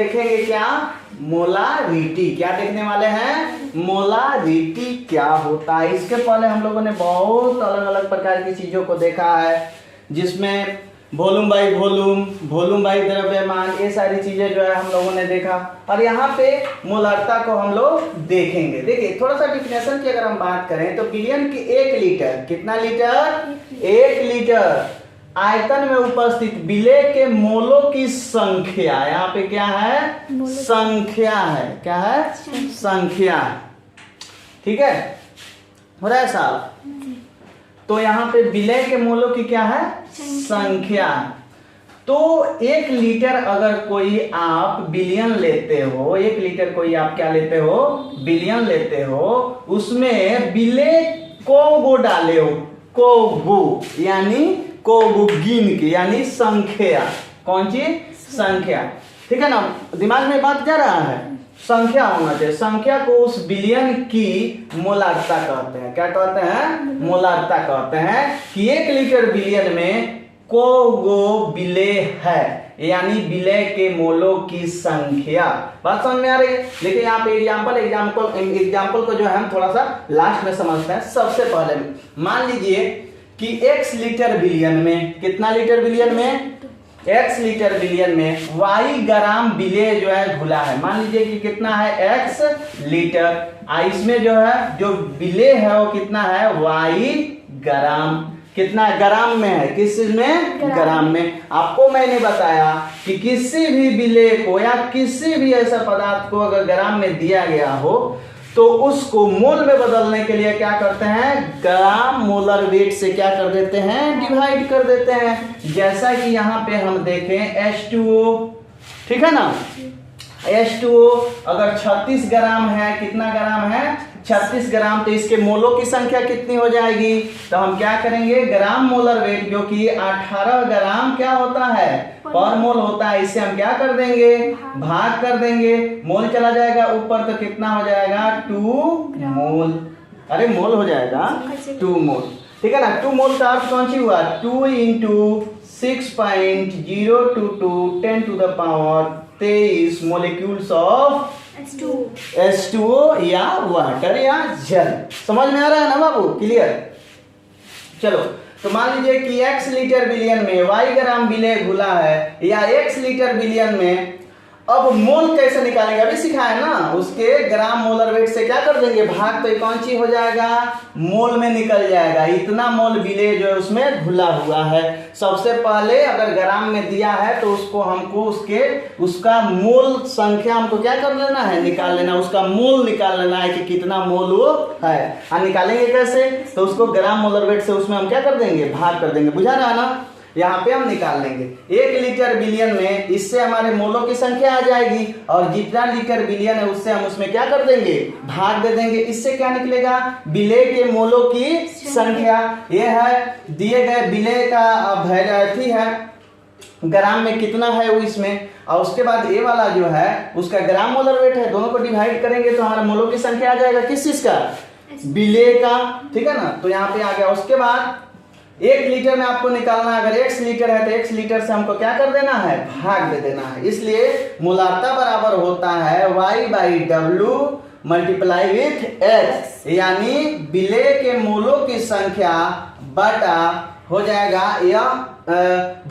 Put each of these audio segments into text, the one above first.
देखेंगे क्या, मोलारिटी। क्या देखने वाले हैं, मोलारिटी क्या होता है। इसके पहले हम लोगों ने बहुत अलग अलग प्रकार की चीजों को देखा है, जिसमें volume by volume, volume by द्रव्यमान, ये सारी चीजें जो है हम लोगों ने देखा। और यहाँ पे मोलारता को हम लोग देखेंगे। देखिए थोड़ा सा डिफिनेशन की अगर हम बात करें तो बिलियन की 1 लीटर, कितना लीटर, 1 लीटर आयतन में उपस्थित विलेय के मोलों की संख्या, यहाँ पे क्या है, संख्या है, क्या है, संख्या। ठीक है, हो रहा है साहब। तो यहाँ पे विलेय के मोलों की क्या है, संख्या। तो 1 लीटर अगर कोई आप बिलियन लेते हो, 1 लीटर कोई आप क्या लेते हो, बिलियन लेते हो, उसमें विलेय को गो डाले हो, को गो यानी को गो गिन के, यानी संख्या। कौन सी संख्या, ठीक है ना, दिमाग में बात जा रहा है, संख्या होना चाहिए। संख्या को उस बिलियन की मोलारता कहते हैं। क्या कहते हैं, मोलारता कहते हैं कि 1 लीटर बिलियन में को गो विलेय है, यानी विलेय के मोलों की संख्या। बात समझ में आ रही है। देखिए यहाँ पे एग्जाम्पल को जो है हम थोड़ा सा लास्ट में समझते हैं। सबसे पहले मान लीजिए कि x लीटर बिलियन में, कितना लीटर बिलियन में, x लीटर बिलियन में y ग्राम विलेय जो है घुला है। मान लीजिए कि कितना है, x लीटर, इसमें जो है जो विलेय है वो कितना है, y ग्राम। कितना ग्राम में है, किस चीज में, ग्राम में। आपको मैंने बताया कि किसी भी विलेय को या किसी भी ऐसा पदार्थ को अगर ग्राम में दिया गया हो तो उसको मोल में बदलने के लिए क्या करते हैं, ग्राम मोलर वेट से क्या कर देते हैं, डिवाइड कर देते हैं। जैसा कि यहाँ पे हम देखें H2O, ठीक है ना, H2O अगर 36 ग्राम है, कितना ग्राम है, 36 ग्राम, तो इसके मोलों की संख्या कितनी हो जाएगी, तो हम क्या करेंगे, ग्राम मोलर वेट जो कि 18 ग्राम क्या होता है, पर मोल होता है, इससे हम क्या कर देंगे, भाग कर देंगे, मोल चला जाएगा ऊपर तो कितना हो जाएगा, 2 मोल। अरे मोल हो जाएगा 2 मोल, ठीक है ना। 2 मोल का अर्थ कौन सी हुआ, 2 × 6.022 10 to the power 23 molecules of H2O या वाटर या जल। समझ में आ रहा है ना बाबू, क्लियर। चलो तो मान लीजिए कि x लीटर बिलियन में y ग्राम विलेय घुला है, या x लीटर बिलियन में, अब मोल कैसे निकालेंगे, अभी सिखाया ना, उसके ग्राम मोलर वेट से क्या कर देंगे, भाग, तो कौन सी हो जाएगा, मोल में निकल जाएगा। इतना मोल विलेय जो है उसमें घुला हुआ है। सबसे पहले अगर ग्राम में दिया है तो उसको हमको उसका मोल संख्या हमको क्या कर लेना है, निकाल लेना, उसका मोल निकाल लेना है कि कितना मोल वो है। निकालेंगे कैसे, तो उसको ग्राम मोलर वेट से उसमें हम क्या कर देंगे, भाग कर देंगे। बुझा रहा है ना, यहाँ पे हम निकाल लेंगे 1 लीटर बिलियन में, इससे हमारे मोलों की संख्या आ जाएगी, और जितना लीटर बिलियन है उससे हम उसमें क्या कर देंगे, भाग दे देंगे। इससे क्या निकलेगा, विलेय के मोलों की संख्या। ये है दिए गए विलेय का वैल्यू है, ग्राम में कितना है वो इसमें, और उसके बाद ये वाला जो है उसका ग्राम मोलर वेट है, दोनों को डिवाइड करेंगे तो हमारा मोलों की संख्या आ जाएगा, किस चीज का, विलेय का, ठीक है ना। तो यहाँ पे आ गया। उसके बाद 1 लीटर में आपको निकालना है, अगर x लीटर है तो x लीटर से हमको क्या कर देना है, भाग दे देना है। इसलिए मोलारता बराबर होता है y/w मल्टीप्लाई विथ x, यानी विलेय के मोलों की संख्या बटा हो जाएगा यह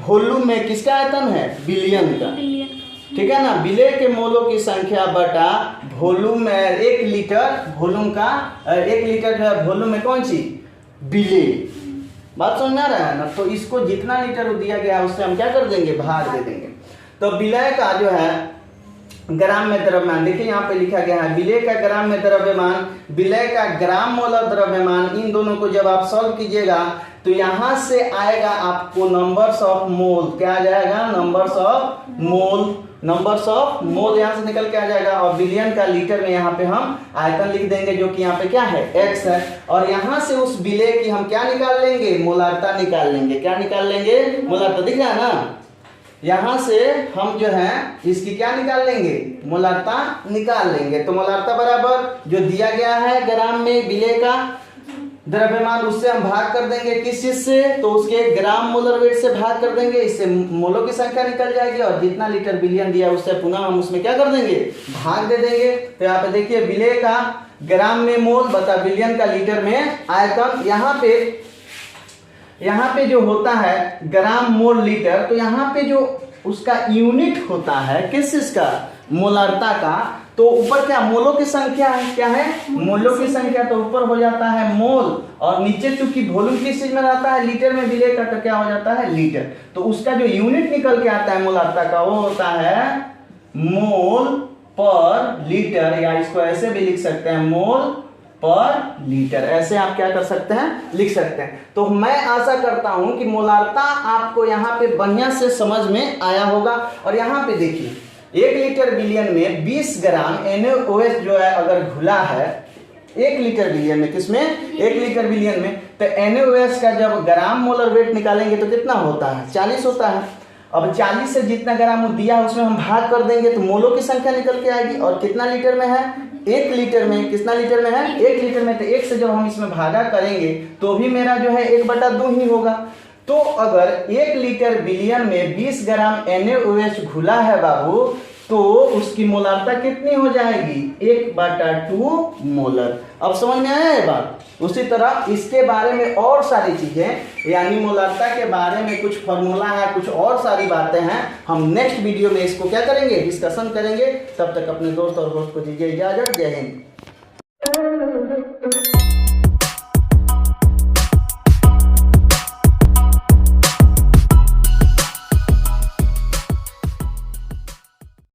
वॉल्यूम में किसका आयतन है, बिलियन का, ठीक है ना। विलेय के मोलों की संख्या बटा वॉल्यूम में 1 लीटर वॉल्यूम का, 1 लीटर जो है वॉल्यूम में कौन सी, विलेय। बात समझ में आ रहा है ना। तो इसको जितना लीटर दिया गया है उससे हम क्या कर देंगे, भाग दे देंगे। तो विलेय का जो है ग्राम में द्रव्यमान, देखिए यहाँ पे लिखा गया है विलेय का ग्राम में द्रव्यमान, विलेय का ग्राम मोलर द्रव्यमान, इन दोनों को जब आप सॉल्व कीजिएगा तो यहाँ से आएगा आपको नंबर्स ऑफ मोल। क्या आ जाएगा, numbers of mole, numbers of mole यहाँ से निकल के आ जाएगा। और बिलियन का लीटर में यहाँ पे हम आयतन लिख देंगे जो कि यहाँ पे क्या है, x है। और यहाँ से उस विलेय की हम क्या निकाल लेंगे, मोलारता निकाल लेंगे। क्या निकाल लेंगे, मोलारता। दिख रहा है ना, यहाँ से हम जो है इसकी क्या निकाल लेंगे, मोलारता निकाल लेंगे। तो मोलारता बराबर जो दिया गया है ग्राम में विलेय का, द्रव्यमान, उससे हम भाग कर देंगे किस चीज से, तो उसके ग्राम मोलर वेट से भाग कर देंगे, इससे मोलों की संख्या निकल जाएगी और जितना लीटर बिलियन दिया उससे पुनः हम उसमें क्या कर देंगे, भाग दे देंगे। तो यहाँ पे देखिए विलेय का ग्राम में मोल बता बिलियन का लीटर में आयतन। यहाँ पे जो होता है ग्राम मोल लीटर, तो यहाँ पे जो उसका यूनिट होता है किस चीज का, मोलारता का, तो ऊपर क्या मोलों की संख्या है, क्या है मोलों की संख्या, तो ऊपर हो जाता है मोल और नीचे चूंकि वॉल्यूम किस चीज में रहता है, लीटर में विलेय का, तो क्या हो जाता है लीटर। तो उसका जो यूनिट निकल के आता है मोलारता का वो होता है मोल पर लीटर, या इसको ऐसे भी लिख सकते हैं मोल पर लीटर, ऐसे आप क्या कर सकते हैं लिख सकते हैं। तो मैं आशा करता हूं कि मोलारता आपको यहाँ पे बढ़िया से समझ में आया होगा। और यहाँ पे देखिए 1 लीटर बिलियन में 20 ग्राम NaOH जो है अगर घुला है 1 लीटर बिलियन में, किसमें 1 लीटर बिलियन में, तो NaOH का जब ग्राम मोलर वेट निकालेंगे तो कितना होता है 40 होता है। अब 40 से जितना ग्राम दिया उसमें हम भाग कर देंगे तो मोलों की संख्या निकल के आएगी और कितना लीटर में है 1 लीटर में, कितना लीटर में है 1 लीटर में, तो 1 से जब हम इसमें भागा करेंगे तो भी मेरा जो है 1/2 ही होगा। तो अगर 1 लीटर बिलियन में 20 ग्राम NaOH घुला है बाबू, तो उसकी मोलारता कितनी हो जाएगी 1/2 मोलर। अब समझ में आया है बात। उसी तरह इसके बारे में और सारी चीजें यानी मोलारता के बारे में कुछ फॉर्मूला है, कुछ और सारी बातें हैं, हम नेक्स्ट वीडियो में इसको क्या करेंगे डिस्कशन करेंगे। तब तक अपने दोस्त और दोस्त को दीजिए इजाजत। जय हिंद।